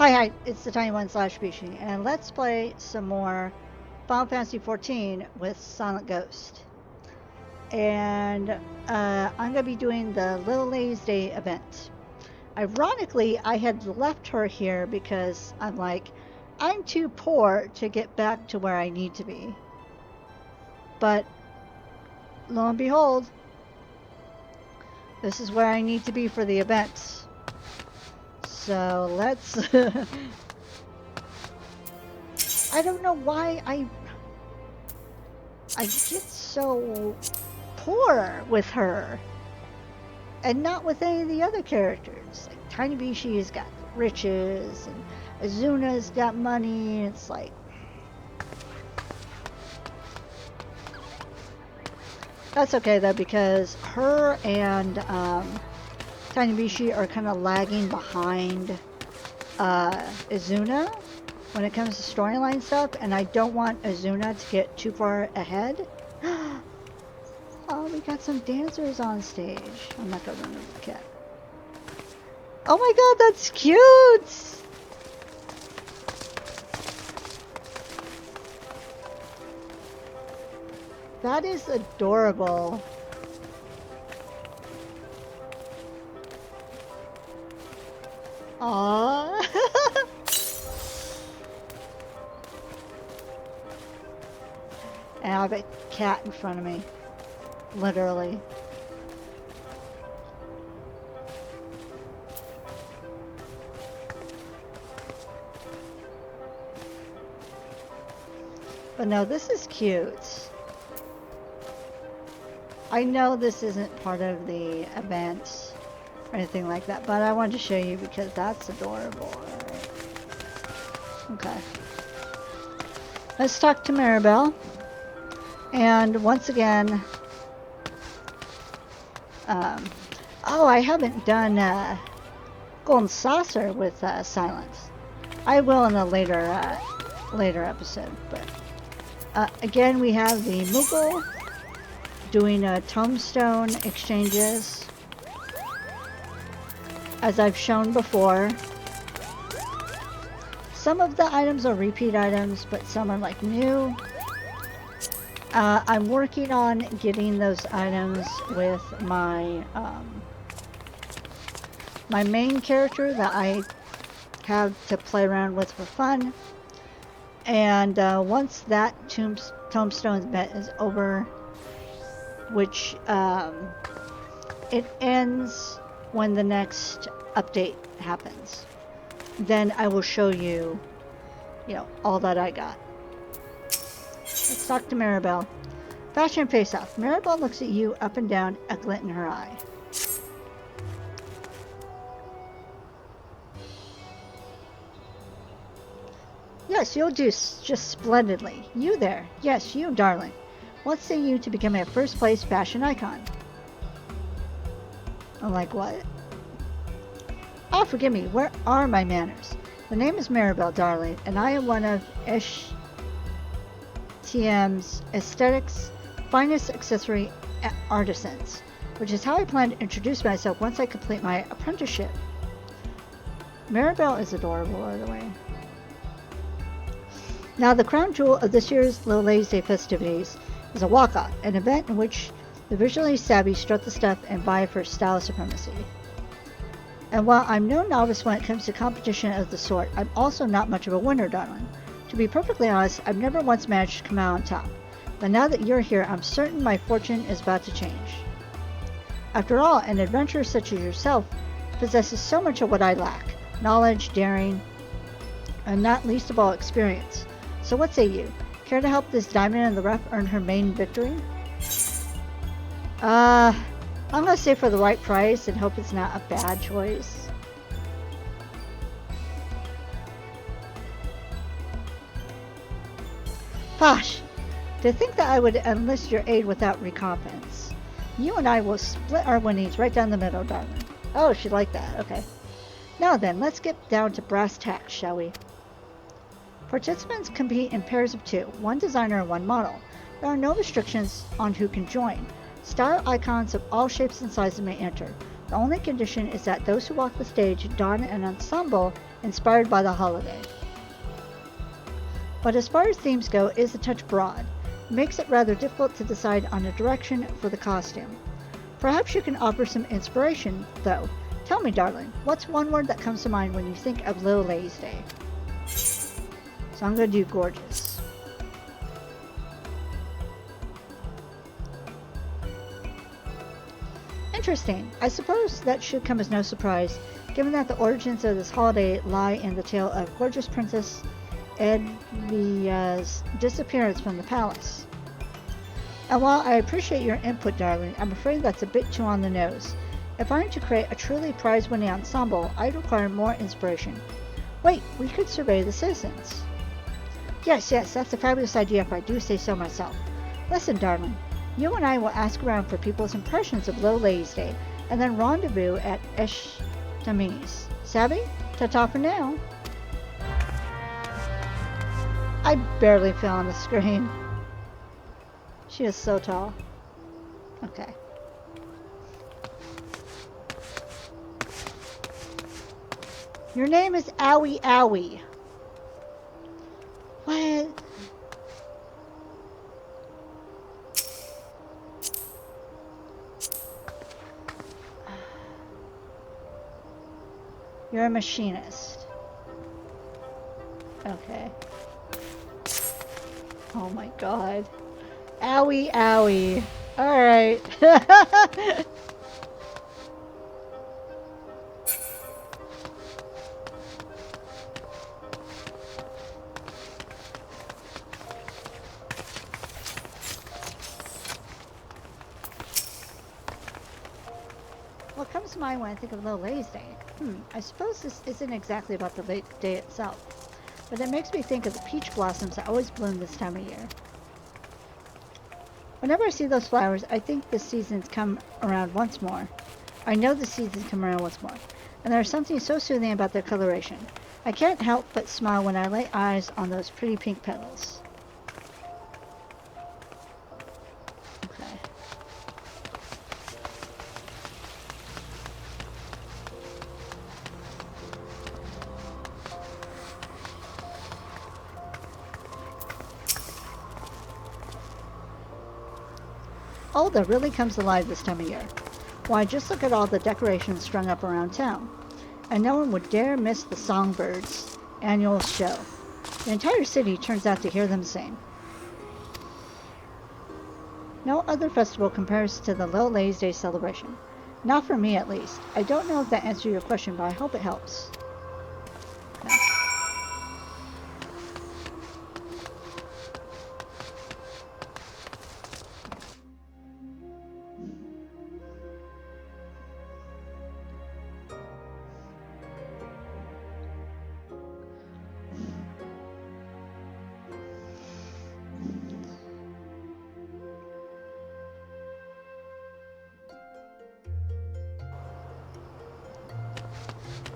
Hi, it's the Tiny One / Bishie, and let's play some more Final Fantasy XIV with Silent Ghost. And I'm going to be doing the Little Lady's Day event. Ironically, I had left her here because I'm like, I'm too poor to get back to where I need to be. But lo and behold, this is where I need to be for the event. So let's... I don't know why I get so poor with her and not with any of the other characters. Like Tinybishie's got riches and Azuna's got money. It's like, that's okay though, because her and Tinybishie are kind of lagging behind Azuna when it comes to storyline stuff, and I don't want Azuna to get too far ahead. Oh, we got some dancers on stage. I'm not gonna run over the cat. Oh my god, that's cute! That is adorable. Aww. And I have a cat in front of me. Literally. But no, this is cute. I know this isn't part of the event or anything like that, but I wanted to show you because that's adorable. Alright. Okay. Let's talk to Maribel. And once again, oh, I haven't done Golden Saucer with Silence. I will in a later episode. But again, we have the Moogle doing tombstone exchanges, as I've shown before. Some of the items are repeat items, but some are like new. I'm working on getting those items with my my main character that I have to play around with for fun. And once that tombstone event is over, which it ends when the next update happens, then I will show you, all that I got. Let's talk to Maribel. Fashion face-off. Maribel looks at you up and down, a glint in her eye. Yes, you'll do just splendidly. You there. Yes, you, darling. What say you to become a first-place fashion icon? I'm like, what? Ah, forgive me. Where are my manners? The name is Maribel, darling, and I am one of TM's aesthetics finest accessory artisans, which is how I plan to introduce myself once I complete my apprenticeship. Maribel is adorable, by the way. Now, the crown jewel of this year's Little Lady's Day festivities is a walkout, an event in which the visually savvy strut the stuff and vie for style supremacy. And while I'm no novice when it comes to competition of the sort, I'm also not much of a winner, darling. To be perfectly honest, I've never once managed to come out on top, but now that you're here, I'm certain my fortune is about to change. After all, an adventurer such as yourself possesses so much of what I lack: knowledge, daring, and not least of all, experience. So what say you? Care to help this diamond in the rough earn her main victory? I'm gonna say for the right price and hope it's not a bad choice. Gosh, to think that I would enlist your aid without recompense. You and I will split our winnings right down the middle, darling. Oh, she liked that. Okay. Now then, let's get down to brass tacks, shall we? Participants compete in pairs of 2, one designer and one model. There are no restrictions on who can join. Style icons of all shapes and sizes may enter. The only condition is that those who walk the stage don an ensemble inspired by the holiday. But as far as themes go, it is a touch broad. It makes it rather difficult to decide on a direction for the costume. Perhaps you can offer some inspiration, though. Tell me, darling, what's one word that comes to mind when you think of Little Ladies' Day? So I'm going to do gorgeous. Interesting. I suppose that should come as no surprise, given that the origins of this holiday lie in the tale of gorgeous Princess Edvia's disappearance from the palace. And while I appreciate your input, darling, I'm afraid that's a bit too on the nose. If I'm to create a truly prize-winning ensemble, I'd require more inspiration. Wait, we could survey the citizens. Yes, that's a fabulous idea if I do say so myself. Listen, darling, you and I will ask around for people's impressions of Little Ladies' Day, and then rendezvous at Eshtamis. Savvy? Ta-ta for now. I barely fell on the screen. She is so tall. Okay. Your name is Owie Owie. What? You're a machinist. Okay. Oh my god. Owie owie. Alright. What comes to mind when I think of Little Ladies' Day? I suppose this isn't exactly about the day itself, but it makes me think of the peach blossoms that always bloom this time of year. Whenever I see those flowers, I think the seasons come around once more. I know the seasons come around once more, and there is something so soothing about their coloration. I can't help but smile when I lay eyes on those pretty pink petals. Okay. Oh, that really comes alive this time of year. Why, just look at all the decorations strung up around town. And no one would dare miss the Songbirds' annual show. The entire city turns out to hear them sing. No other festival compares to the Little Ladies' Day celebration. Not for me, at least. I don't know if that answers your question, but I hope it helps. Okay.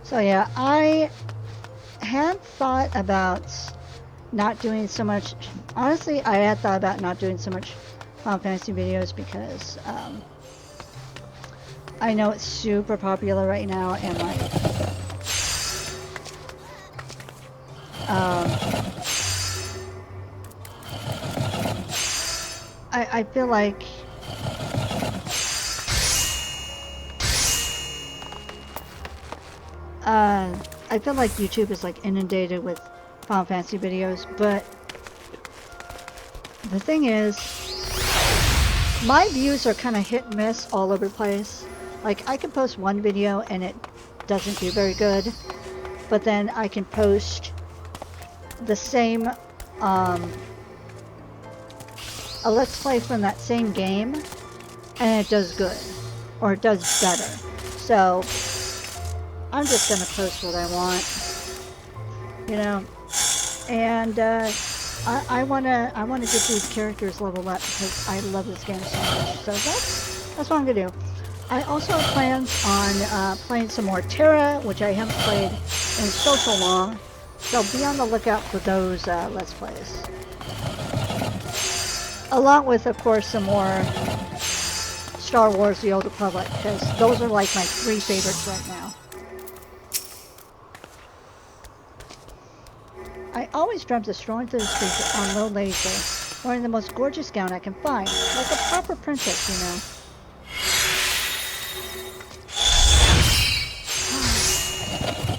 So yeah, I had thought about not doing so much. Honestly, I had thought about not doing so much Final Fantasy videos because I know it's super popular right now, and like I feel like YouTube is like inundated with Final Fantasy videos, but the thing is, my views are kind of hit and miss all over the place. Like, I can post one video and it doesn't do very good, but then I can post the same, a Let's Play from that same game, and it does good, or it does better. So I'm just gonna post what I want, you know, and I wanna get these characters leveled up because I love this game so much. So that's what I'm gonna do. I also have plans on playing some more Terra, which I haven't played in so long. So be on the lookout for those Let's Plays. Along with, of course, some more Star Wars: The Old Republic, because those are like my 3 favorites right now. I always dreamt of strolling through the streets on low laser, wearing the most gorgeous gown I can find, like a proper princess, you know.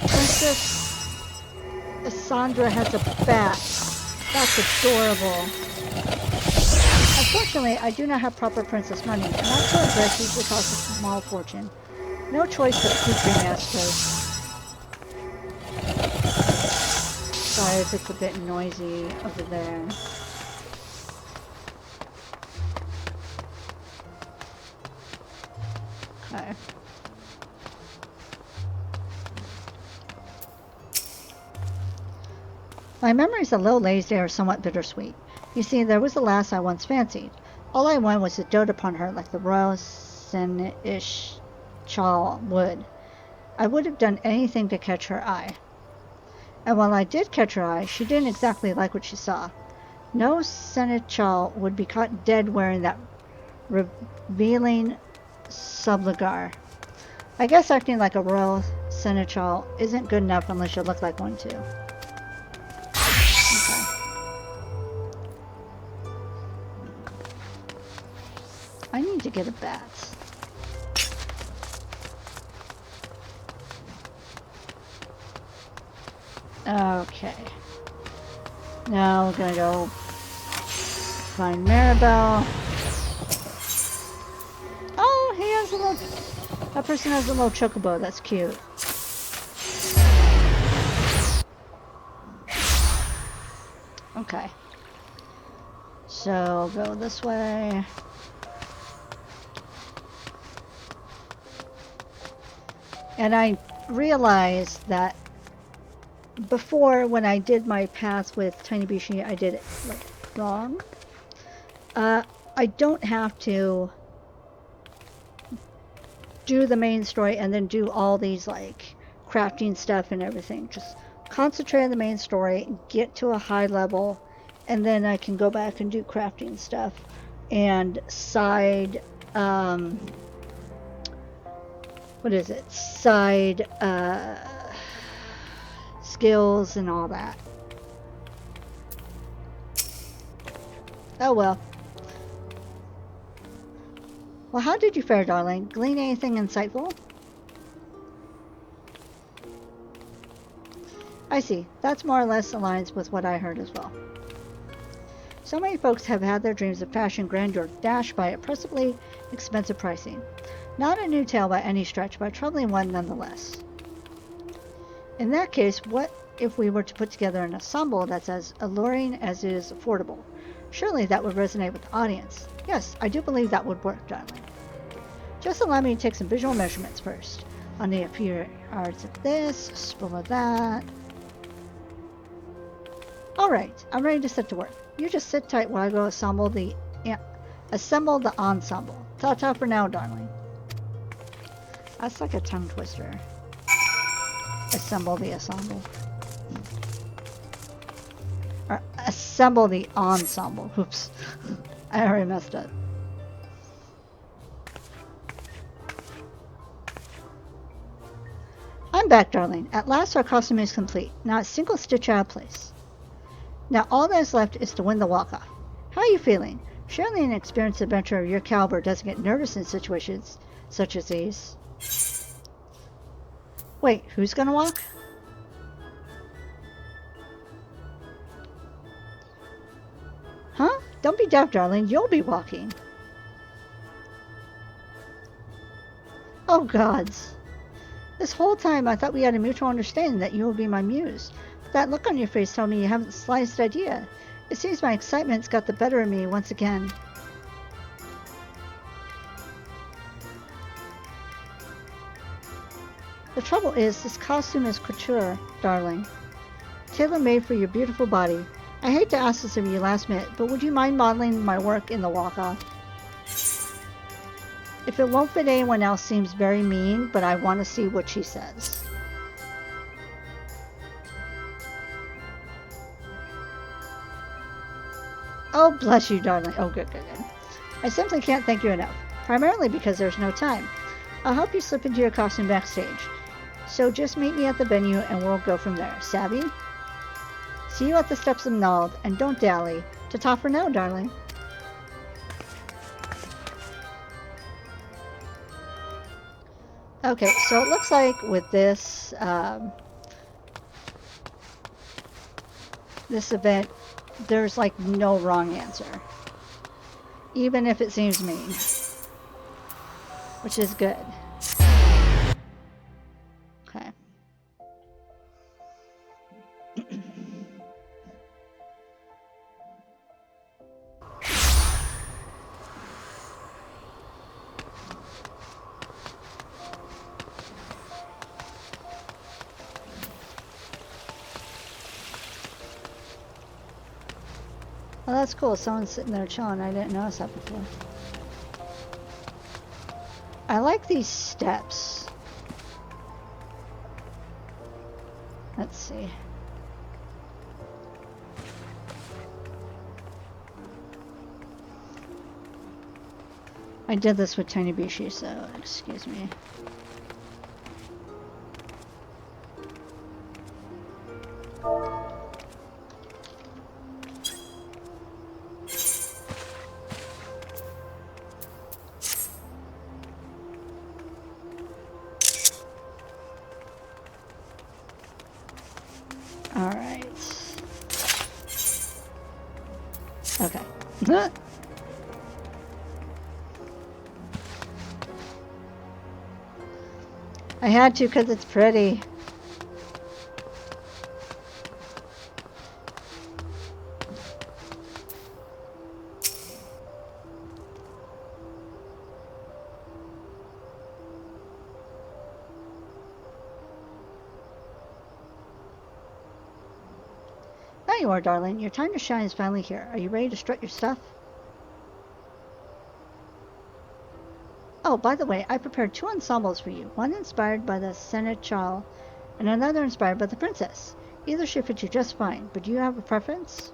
Princess Sandra has a bat. That's adorable. Unfortunately, I do not have proper princess money, and my toy dress usually costs a small fortune. No choice but featuring Astros. Sorry if it's a bit noisy over there. Okay. My memories of Lil Lazy are somewhat bittersweet. You see, there was the lass I once fancied. All I wanted was to dote upon her like the royal Seneschal would. I would have done anything to catch her eye. And while I did catch her eye, she didn't exactly like what she saw. No Seneschal would be caught dead wearing that revealing subligar. I guess acting like a royal Seneschal isn't good enough unless you look like one too. Okay. I need to get a bat. Okay. Now we're gonna go find Maribel. Oh, he has a little... That person has a little chocobo. That's cute. Okay. So, go this way. And I realized that before, when I did my path with tinybishie, I did it like wrong. I don't have to do the main story and then do all these like crafting stuff and everything. Just concentrate on the main story, get to a high level, and then I can go back and do crafting stuff and side what is it? Side skills and all that. Oh well. Well, how did you fare, darling? Glean anything insightful? I see. That's more or less aligns with what I heard as well. So many folks have had their dreams of fashion grandeur dashed by oppressively expensive pricing. Not a new tale by any stretch, but a troubling one nonetheless. In that case, what if we were to put together an ensemble that's as alluring as it is affordable? Surely that would resonate with the audience. Yes, I do believe that would work, darling. Just allow me to take some visual measurements first. I'll need a few yards of this, a spool of that. Alright, I'm ready to set to work. You just sit tight while I go assemble the ensemble. Ta-ta for now, darling. That's like a tongue twister. Assemble the ensemble. Or assemble the ensemble. Oops. I already messed up. I'm back, darling. At last our costume is complete. Not a single stitch out of place. Now all that is left is to win the walk-off. How are you feeling? Surely an experienced adventurer of your caliber doesn't get nervous in situations such as these. Wait, who's gonna walk? Huh? Don't be deaf, darling. You'll be walking. Oh, gods. This whole time I thought we had a mutual understanding that you will be my muse. But that look on your face told me you haven't the slightest idea. It seems my excitement's got the better of me once again. The trouble is, this costume is couture, darling. Tailor-made for your beautiful body. I hate to ask this of you last minute, but would you mind modeling my work in the walk-off? If it won't fit anyone else, seems very mean, but I want to see what she says. Oh, bless you, darling. Oh, good, good, good. I simply can't thank you enough. primarily because there's no time. I'll help you slip into your costume backstage. So just meet me at the venue and we'll go from there. Savvy? See you at the steps of Nald, and don't dally. Ta-ta for now, darling. Okay, so it looks like with this, this event, there's like no wrong answer. Even if it seems mean. Which is good. Okay. Well, that's cool. Someone's sitting there chilling. I didn't notice that before. I like these steps. Let's see. I did this with tinybishie, so excuse me. Alright. Okay. I had to because it's pretty. There you are, darling. Your time to shine is finally here. Are you ready to strut your stuff? Oh, by the way, I prepared 2 ensembles for you. One inspired by the Seneschal and another inspired by the princess. Either should fit you just fine, but do you have a preference?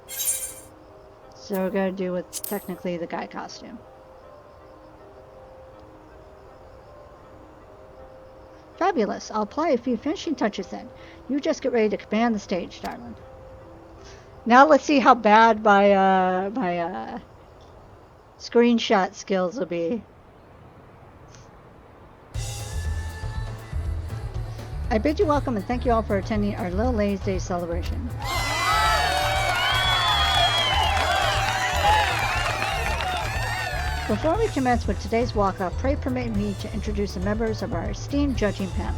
So we're going to do with technically the guy costume. Fabulous. I'll apply a few finishing touches then. You just get ready to command the stage, darling. Now let's see how bad my screenshot skills will be. I bid you welcome and thank you all for attending our Little Ladies' Day celebration. Before we commence with today's walk-off, pray permit me to introduce the members of our esteemed judging panel.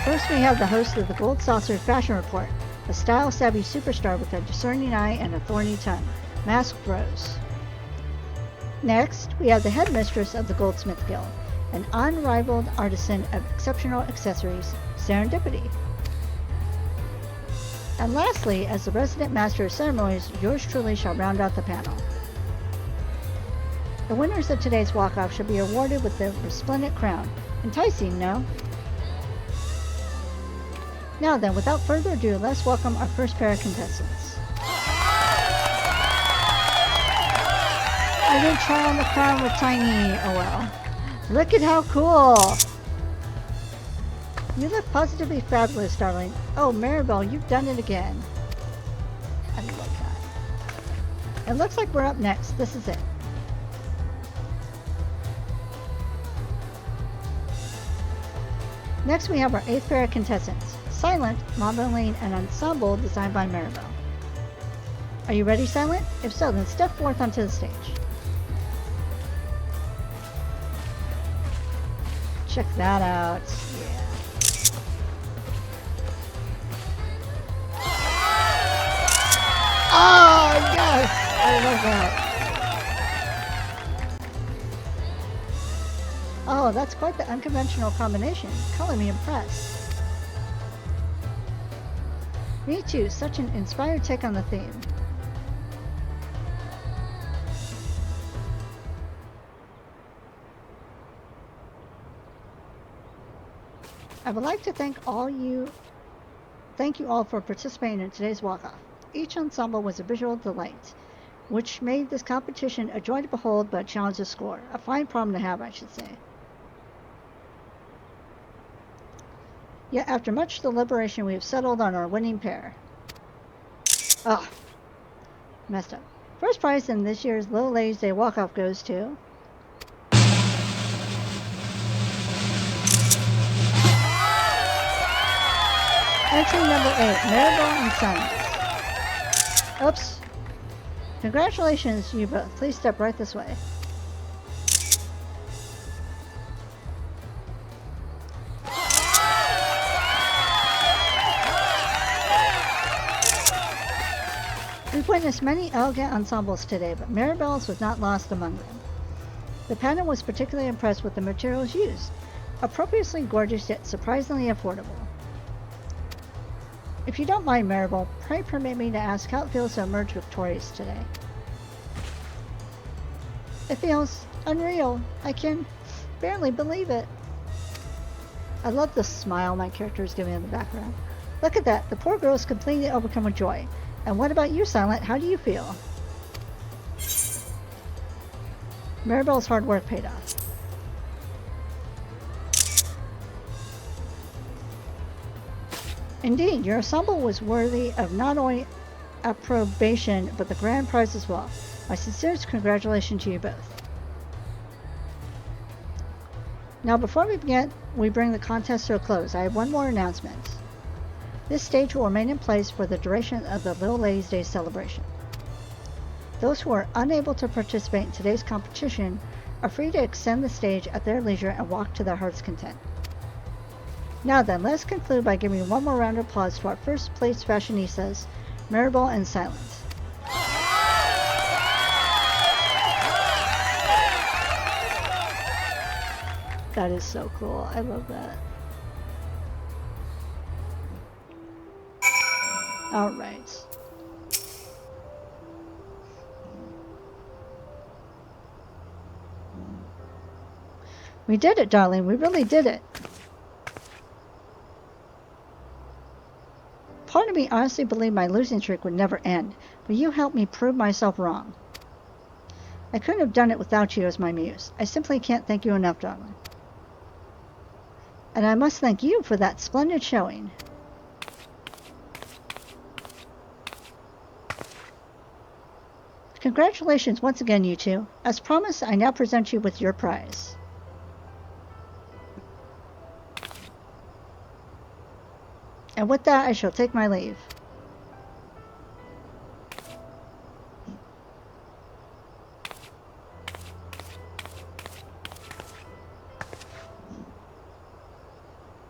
First, we have the host of the Gold Saucer Fashion Report, a style-savvy superstar with a discerning eye and a thorny tongue, Masked Rose. Next, we have the headmistress of the Goldsmith Guild, an unrivaled artisan of exceptional accessories, Serendipity. And lastly, as the resident master of ceremonies, yours truly shall round out the panel. The winners of today's walk-off shall be awarded with the resplendent crown. Enticing, no? Now then, without further ado, let's welcome our first pair of contestants. I didn't try on the crown with Tiny. Oh well. Look at how cool! You look positively fabulous, darling. Oh, Maribel, you've done it again. I love that. It looks like we're up next. This is it. Next, we have our 8th pair of contestants. Silent, modeling an ensemble designed by Maribel. Are you ready, Silent? If so, then step forth onto the stage. Check that out. Yeah. Oh, yes! I love that. Oh, that's quite the unconventional combination. Color me impressed. Me too. Such an inspired take on the theme. I would like to thank you all for participating in today's walk-off. Each ensemble was a visual delight, which made this competition a joy to behold but a challenge to score. A fine problem to have, I should say. Yet after much deliberation, we have settled on our winning pair. Ugh. Messed up. First prize in this year's Little Ladies Day walk-off goes to... Entry number 8, Maribel and Sons. Oops. Congratulations, you both. Please step right this way. We've witnessed many elegant ensembles today, but Maribel's was not lost among them. The pageant was particularly impressed with the materials used, appropriately gorgeous yet surprisingly affordable. If you don't mind, Maribel, pray permit me to ask how it feels to emerge victorious today. It feels unreal. I can barely believe it. I love the smile my character is giving in the background. Look at that. The poor girl is completely overcome with joy. And what about you, Silent? How do you feel? Maribel's hard work paid off. Indeed, your ensemble was worthy of not only approbation, but the grand prize as well. My sincerest congratulations to you both. Now, before we bring the contest to a close, I have one more announcement. This stage will remain in place for the duration of the Little Ladies Day celebration. Those who are unable to participate in today's competition are free to extend the stage at their leisure and walk to their heart's content. Now then, let's conclude by giving one more round of applause to our first place fashionistas, Maribel and Silent. That is so cool. I love that. All right. We did it, darling. We really did it. Part of me honestly believed my losing streak would never end, but you helped me prove myself wrong. I couldn't have done it without you as my muse. I simply can't thank you enough, darling. And I must thank you for that splendid showing. Congratulations once again, you two. As promised, I now present you with your prize. And with that, I shall take my leave.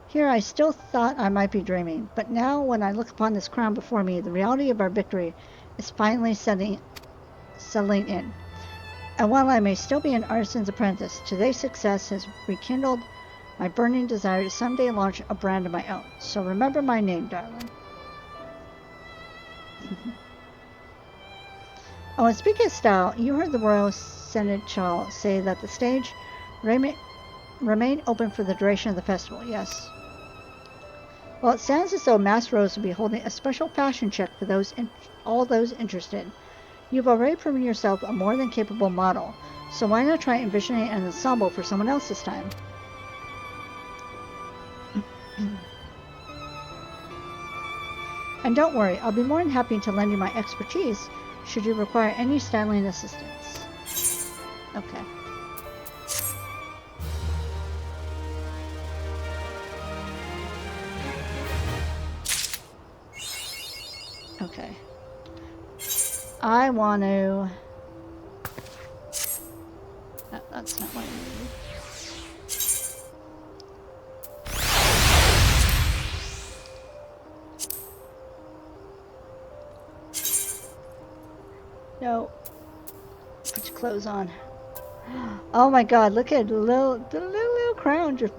Here I still thought I might be dreaming, but now when I look upon this crown before me, the reality of our victory is finally settling in. And while I may still be an artisan's apprentice, today's success has rekindled my burning desire to someday launch a brand of my own. So remember my name, darling. Oh, and speaking of style, you heard the Royal Seneschal say that the stage remain open for the duration of the festival, yes. Well, it sounds as though Master Rose will be holding a special fashion check for all those interested. You've already proven yourself a more than capable model, so why not try envisioning an ensemble for someone else this time? And don't worry, I'll be more than happy to lend you my expertise should you require any styling assistance. Okay. Okay. I want to... No, that's not what I need. No. Put your clothes on. Oh my god, look at the little crown just...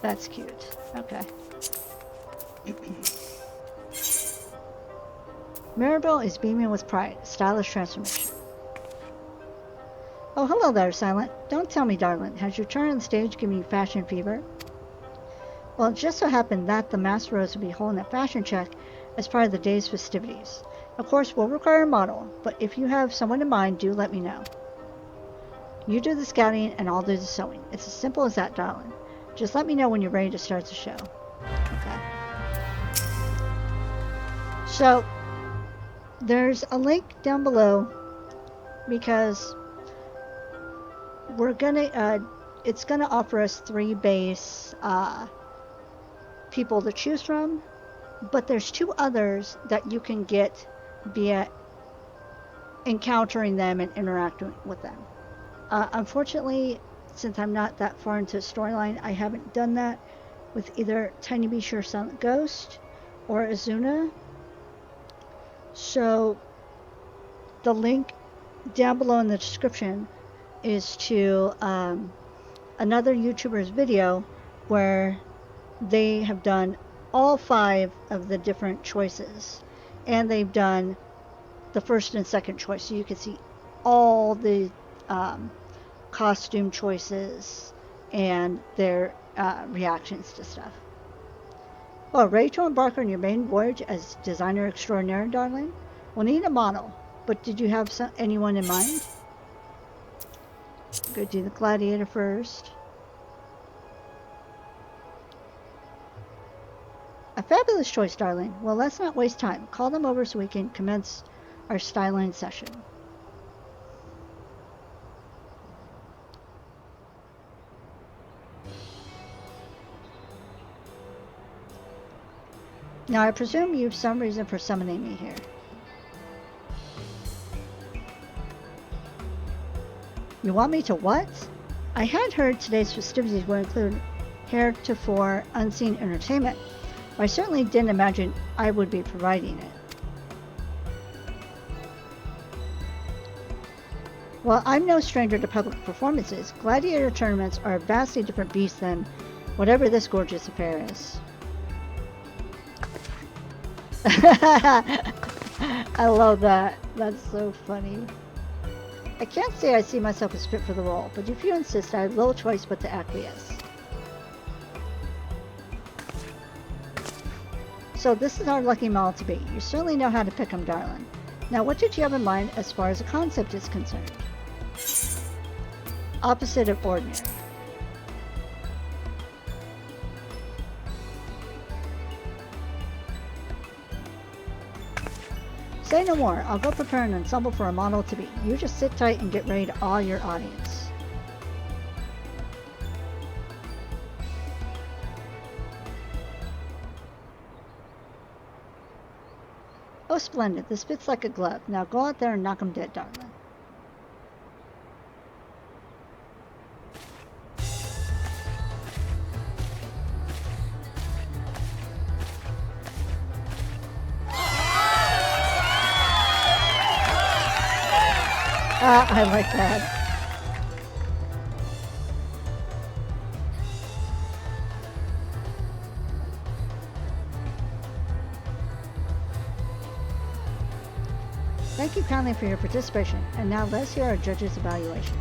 That's cute. Okay. Maribel is beaming with pride. Stylish transformation. Oh, hello there, Silent. Don't tell me, darling. Has your turn on the stage given you fashion fever? Well, it just so happened that the Master Rose will be holding a fashion check as part of the day's festivities. Of course, we'll require a model, but if you have someone in mind, do let me know. You do the scouting and I'll do the sewing. It's as simple as that, darling. Just let me know when you're ready to start the show. Okay. So, there's a link down below because we're gonna, it's gonna offer us 3 base people to choose from, but there's 2 others that you can get via encountering them and interacting with them. Unfortunately, since I'm not that far into the storyline, I haven't done that with either tinybishie or Silent Ghost or Azuna. So the link down below in the description is to another YouTuber's video where they have done all 5 of the different choices, and they've done the first and second choice, so you can see all the costume choices and their reactions to stuff. Well, ready to embark on your main voyage as designer extraordinaire, darling? We'll need a model, but did you have anyone in mind? Go do the gladiator first. A fabulous choice, darling. Well, let's not waste time. Call them over so we can commence our styling session. Now, I presume you have some reason for summoning me here. You want me to what? I had heard today's festivities would include heretofore unseen entertainment, but I certainly didn't imagine I would be providing it. Well, I'm no stranger to public performances. Gladiator tournaments are a vastly different beast than whatever this gorgeous affair is. I love that. That's so funny. I can't say I see myself as fit for the role, but if you insist, I have little choice but to acquiesce. So this is our lucky model to be. You certainly know how to pick 'em, darling. Now, what did you have in mind as far as the concept is concerned? Opposite of ordinary. Say no more. I'll go prepare an ensemble for a model to be. You just sit tight and get ready to awe your audience. Oh, splendid. This fits like a glove. Now go out there and knock 'em dead, darling. I like that. Thank you kindly for your participation, and now let's hear our judge's evaluation.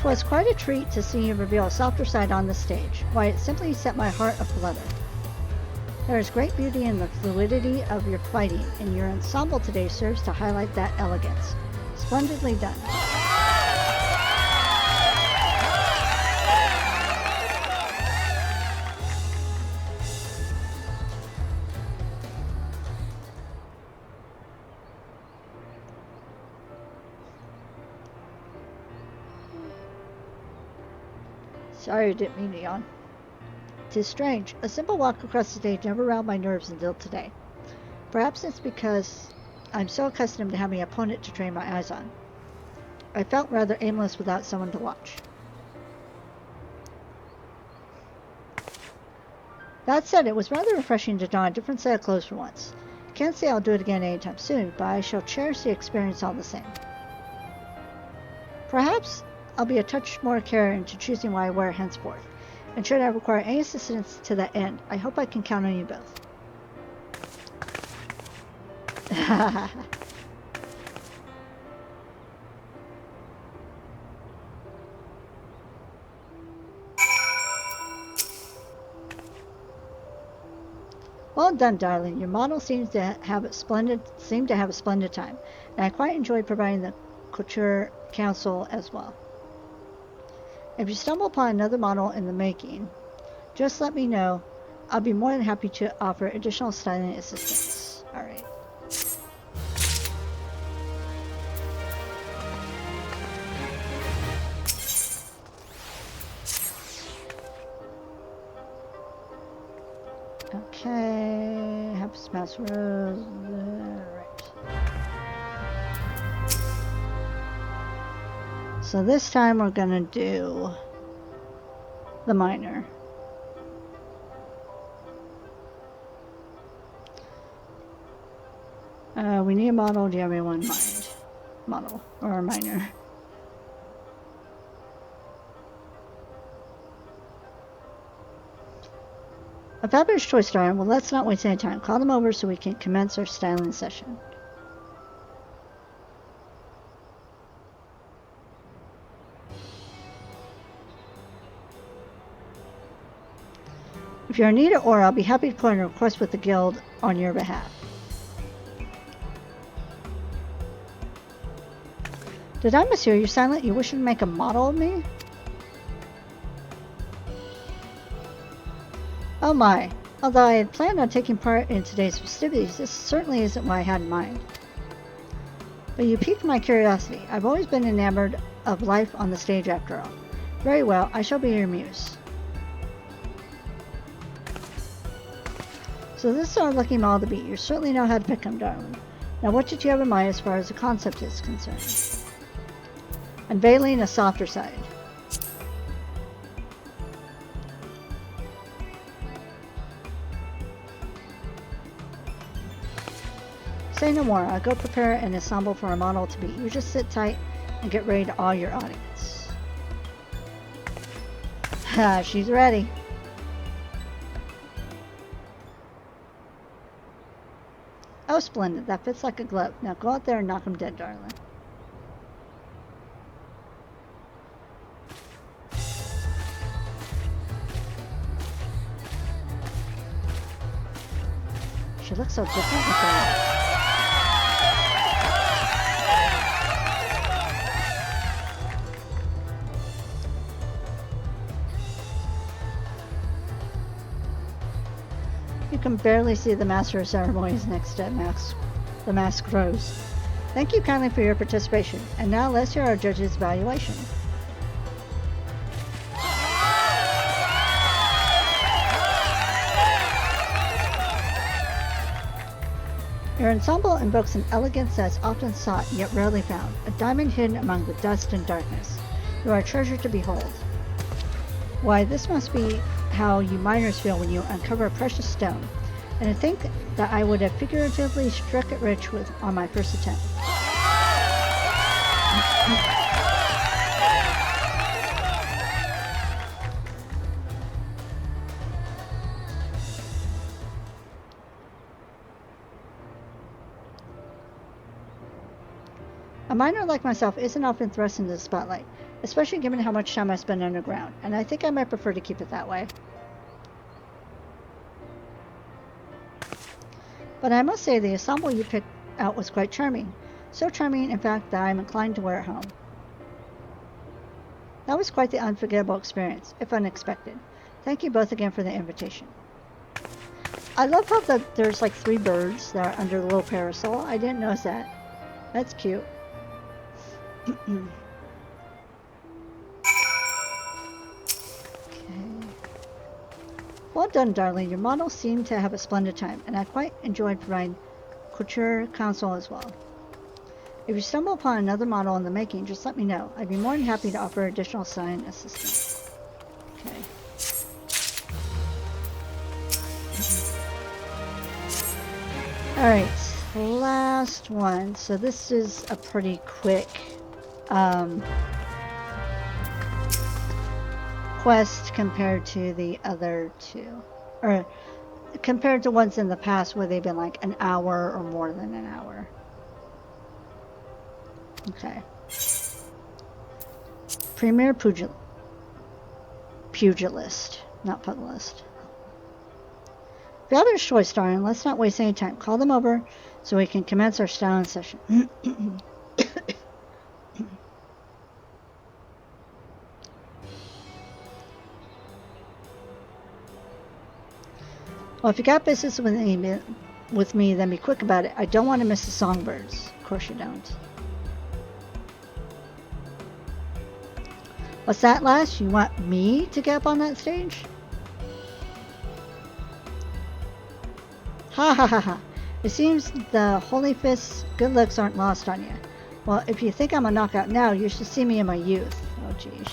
Twas quite a treat to see you reveal a softer side on the stage. Why, it simply set my heart aflutter. There is great beauty in the fluidity of your fighting, and your ensemble today serves to highlight that elegance. Splendidly done. Sorry I didn't mean to yawn. 'Tis strange. A simple walk across the stage never riled my nerves until today. Perhaps it's because I'm so accustomed to having an opponent to train my eyes on. I felt rather aimless without someone to watch. That said, it was rather refreshing to don a different set of clothes for once. Can't say I'll do it again anytime soon, but I shall cherish the experience all the same. Perhaps I'll be a touch more care into choosing what I wear henceforth, and should I require any assistance to that end, I hope I can count on you both. Well done, darling. Your model seemed to have a splendid time, and I quite enjoyed providing the couture counsel as well. If you stumble upon another model in the making, just let me know. I'll be more than happy to offer additional styling assistance. All right. Okay, Happy Smash Rose. Right. So this time we're gonna do the minor. We need a model. Do you have anyone in mind? Model or a minor? A fabulous choice, darling. Well, let's not waste any time. Call them over so we can commence our styling session. If you're in need of ore, I'll be happy to put in a request with the guild on your behalf. Did I mishear you, Silent? You wish to make a model of me? Oh my. Although I had planned on taking part in today's festivities, this certainly isn't what I had in mind. But you piqued my curiosity. I've always been enamored of life on the stage after all. Very well, I shall be your muse. So this is our lucky model to beat. You certainly know how to pick them, darling. Now what did you have in mind as far as the concept is concerned? Unveiling a softer side. Say no more. I'll go prepare an ensemble for a model to beat. You just sit tight and get ready to awe your audience. Ha, she's ready. Oh, splendid. That fits like a glove. Now go out there and knock him dead, darling. She looks so different with that. You can barely see the Master of Ceremonies next to the masked rose. Thank you kindly for your participation. And now let's hear our judge's evaluation. Your ensemble invokes an elegance that's often sought yet rarely found, a diamond hidden among the dust and darkness. You are a treasure to behold. Why, this must be how you miners feel when you uncover a precious stone, and to think that I would have figuratively struck it rich on my first attempt. A miner like myself isn't often thrust into the spotlight, especially given how much time I spend underground, and I think I might prefer to keep it that way. But I must say the ensemble you picked out was quite charming. So charming, in fact, that I am inclined to wear it home. That was quite the unforgettable experience, if unexpected. Thank you both again for the invitation. I love how there's like 3 birds that are under the little parasol. I didn't notice that. That's cute. Okay. Well done, darling. Your model seemed to have a splendid time, and I quite enjoyed providing couture counsel as well. If you stumble upon another model in the making, just let me know. I'd be more than happy to offer additional styling assistance. Okay. Alright, last one. So this is a pretty quick quest compared to the other 2. Or compared to ones in the past where they've been like an hour or more than an hour. Okay. Premier Pugilist, not Pugilist. Fabulous choice, darling. Let's not waste any time. Call them over so we can commence our styling session. Well, if you got business with me, then be quick about it. I don't want to miss the songbirds. Of course you don't. What's that, lass? You want me to get up on that stage? Ha ha ha ha. It seems the Holy Fist's good looks aren't lost on you. Well, if you think I'm a knockout now, you should see me in my youth. Oh, geez.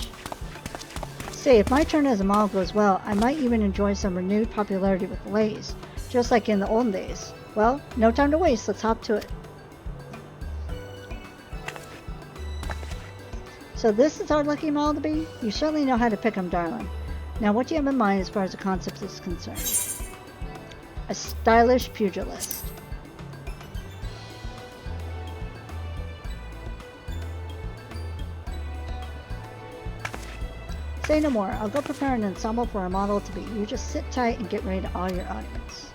Say, if my turn as a model goes well, I might even enjoy some renewed popularity with the ladies, just like in the olden days. Well, no time to waste. Let's hop to it. So this is our lucky model to be? You certainly know how to pick 'em, darling. Now, what do you have in mind as far as the concept is concerned? A stylish pugilist. Say no more. I'll go prepare an ensemble for our model to be. You just sit tight and get ready to awe your audience.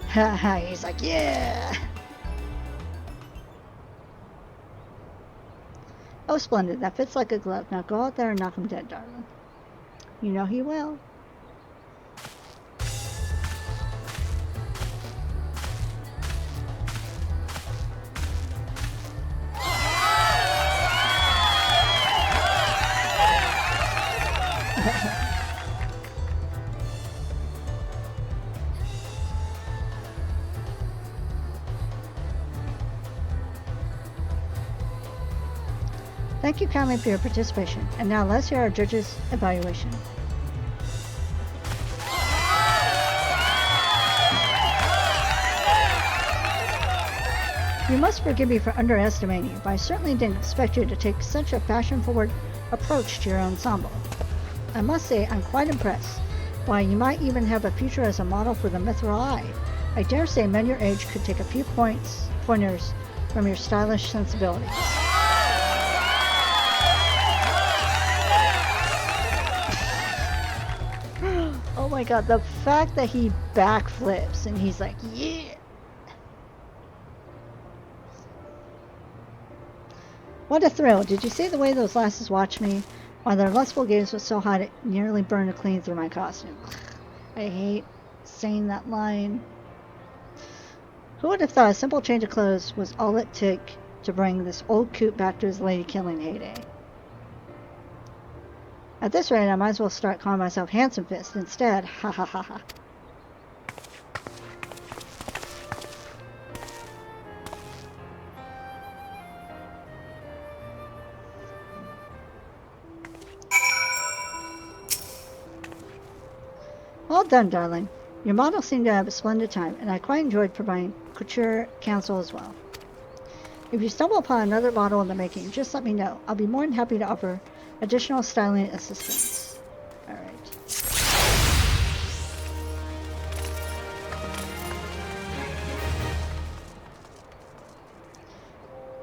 Haha, he's like, yeah! Oh, splendid. That fits like a glove. Now go out there and knock him dead, darling. You know he will. Thank you kindly for your participation. And now let's hear our judges' evaluation. You must forgive me for underestimating you, but I certainly didn't expect you to take such a fashion-forward approach to your ensemble. I must say I'm quite impressed. Why, you might even have a future as a model for the Mithril Eye. I dare say men your age could take a few pointers from your stylish sensibilities. Oh my god, the fact that he backflips and he's like, yeah! What a thrill. Did you see the way those lasses watched me? While their lustful gaze was so hot it nearly burned clean through my costume. I hate saying that line. Who would have thought a simple change of clothes was all it took to bring this old coot back to his lady-killing heyday? At this rate, I might as well start calling myself Handsome Fist instead. Ha ha ha ha. Well done, darling. Your model seemed to have a splendid time, and I quite enjoyed providing couture counsel as well. If you stumble upon another model in the making, just let me know. I'll be more than happy to offer additional styling assistance. Alright.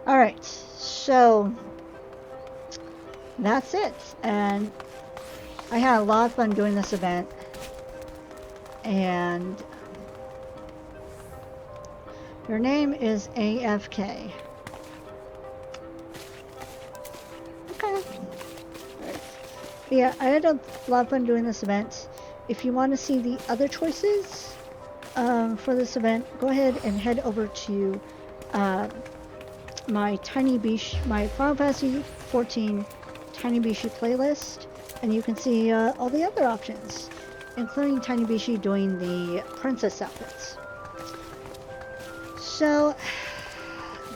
Alright, so that's it. And I had a lot of fun doing this event. And your name is AFK. Okay. Right. Yeah, I had a lot of fun doing this event. If you want to see the other choices for this event, go ahead and head over to my tinybishie, my Final Fantasy XIV tinybishie playlist, and you can see all the other options, including tinybishie doing the princess outfits. So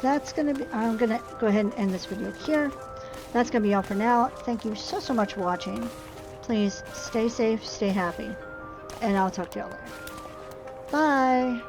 that's gonna be, I'm gonna go ahead and end this video here. That's gonna be all for now. Thank you so much for watching. Please stay safe, stay happy, and I'll talk to y'all later. Bye.